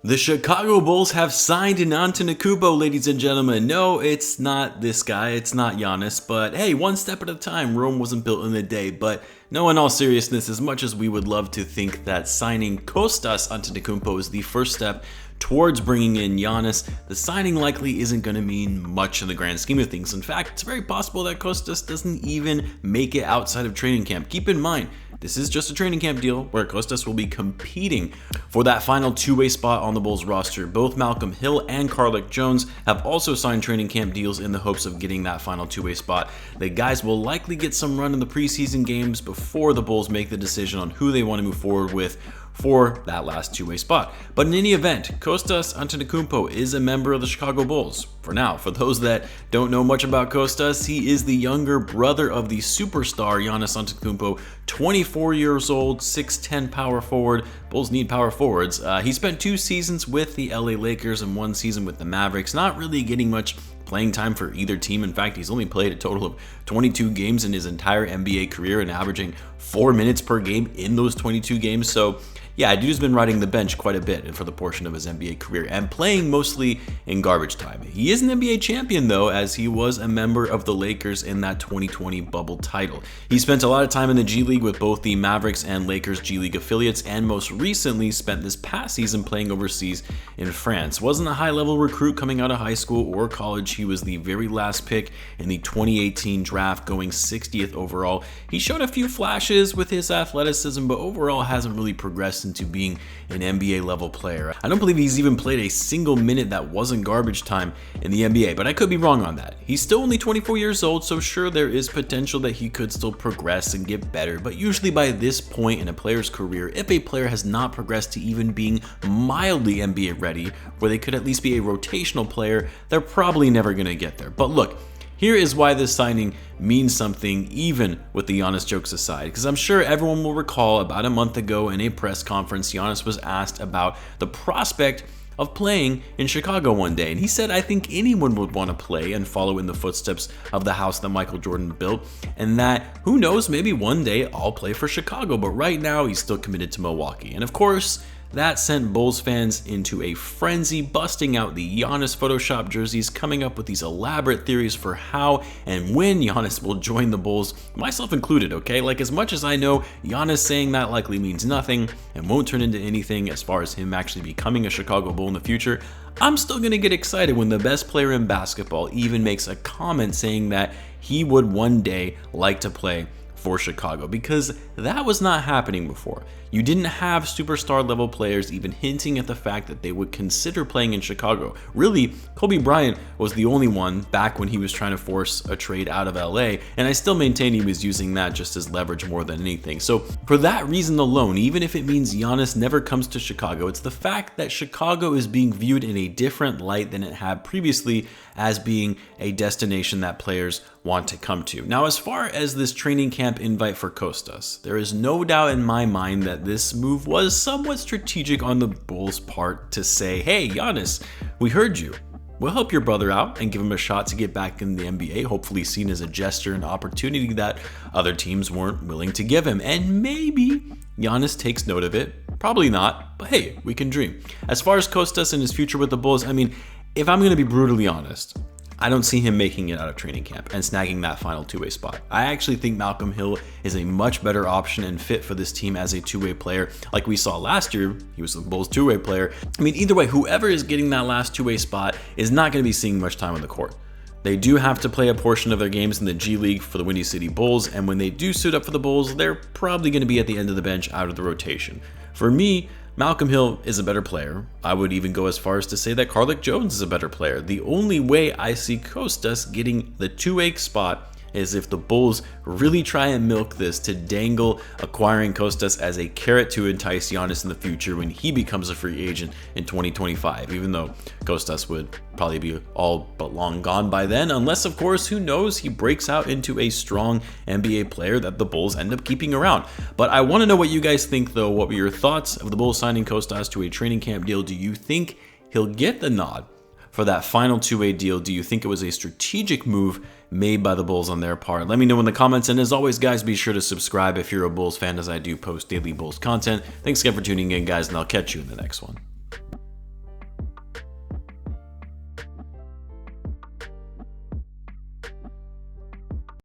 The Chicago Bulls have signed an Antetokounmpo, ladies and gentlemen. No, it's not this guy, it's not Giannis, but hey, one step at a time. Rome wasn't built in a day. But no, in all seriousness, as much as we would love to think that signing Kostas Antetokounmpo is the first step towards bringing in Giannis, the signing likely isn't going to mean much in the grand scheme of things. In fact, it's very possible that Kostas doesn't even make it outside of training camp. Keep in mind, this is just a training camp deal where Kostas will be competing for that final two-way spot on the Bulls roster. Both Malcolm Hill and Carlik Jones have also signed training camp deals in the hopes of getting that final two-way spot. The guys will likely get some run in the preseason games before the Bulls make the decision on who they want to move forward with for that last two-way spot. But in any event, Kostas Antetokounmpo is a member of the Chicago Bulls. For now, for those that don't know much about Kostas, he is the younger brother of the superstar Giannis Antetokounmpo, 24 years old, 6'10" power forward. Bulls need power forwards. He spent 2 seasons with the LA Lakers and 1 season with the Mavericks, not really getting much playing time for either team. In fact, he's only played a total of 22 games in his entire NBA career and averaging 4 minutes per game in those 22 games. So yeah, dude's been riding the bench quite a bit for the portion of his NBA career and playing mostly in garbage time. He is an NBA champion though, as he was a member of the Lakers in that 2020 bubble title. He spent a lot of time in the G League with both the Mavericks and Lakers G League affiliates, and most recently spent this past season playing overseas in France. Wasn't a high-level recruit coming out of high school or college. He was the very last pick in the 2018 draft, going 60th overall. He showed a few flashes with his athleticism, but overall hasn't really progressed into being an NBA level player. I don't believe he's even played a single minute that wasn't garbage time in the NBA, but I could be wrong on that. He's still only 24 years old, so sure, there is potential that he could still progress and get better, but usually by this point in a player's career, if a player has not progressed to even being mildly NBA ready, where they could at least be a rotational player, they're probably never going to get there. But look, here is why this signing means something, even with the Giannis jokes aside, because I'm sure everyone will recall about a month ago in a press conference, Giannis was asked about the prospect of playing in Chicago one day, and he said, I think anyone would want to play and follow in the footsteps of the house that Michael Jordan built, and that, who knows, maybe one day I'll play for Chicago, but right now he's still committed to Milwaukee. And of course, that sent Bulls fans into a frenzy, busting out the Giannis Photoshop jerseys, coming up with these elaborate theories for how and when Giannis will join the Bulls, myself included, okay? Like, as much as I know Giannis saying that likely means nothing and won't turn into anything as far as him actually becoming a Chicago Bull in the future, I'm still gonna get excited when the best player in basketball even makes a comment saying that he would one day like to play for Chicago, because that was not happening before. You didn't have superstar level players even hinting at the fact that they would consider playing in Chicago. Really, Kobe Bryant was the only one back when he was trying to force a trade out of LA, and I still maintain he was using that just as leverage more than anything. So for that reason alone, even if it means Giannis never comes to Chicago, it's the fact that Chicago is being viewed in a different light than it had previously, as being a destination that players want to come to. Now, as far as this training camp invite for Kostas, there is no doubt in my mind that this move was somewhat strategic on the Bulls' part to say, hey, Giannis, we heard you. We'll help your brother out and give him a shot to get back in the NBA, hopefully seen as a gesture and opportunity that other teams weren't willing to give him. And maybe Giannis takes note of it. Probably not, but hey, we can dream. As far as Kostas and his future with the Bulls, I mean, if I'm going to be brutally honest, I don't see him making it out of training camp and snagging that final two-way spot. I actually think Malcolm Hill is a much better option and fit for this team as a two-way player. Like we saw last year, he was the Bulls' two-way player. I mean, either way, whoever is getting that last two-way spot is not going to be seeing much time on the court. They do have to play a portion of their games in the G League for the Windy City Bulls, and when they do suit up for the Bulls, they're probably going to be at the end of the bench out of the rotation. For me, Malcolm Hill is a better player. I would even go as far as to say that Carlik Jones is a better player. The only way I see Kostas getting the two-way spot is if the Bulls really try and milk this to dangle acquiring Kostas as a carrot to entice Giannis in the future when he becomes a free agent in 2025, even though Kostas would probably be all but long gone by then, unless, of course, who knows, he breaks out into a strong NBA player that the Bulls end up keeping around. But I want to know what you guys think, though. What were your thoughts of the Bulls signing Kostas to a training camp deal? Do you think he'll get the nod for that final two-way deal? Do you think it was a strategic move made by the Bulls on their part? Let me know in the comments, and as always, guys, be sure to subscribe if you're a Bulls fan, as I do post daily Bulls content. Thanks again for tuning in, guys, and I'll catch you in the next one.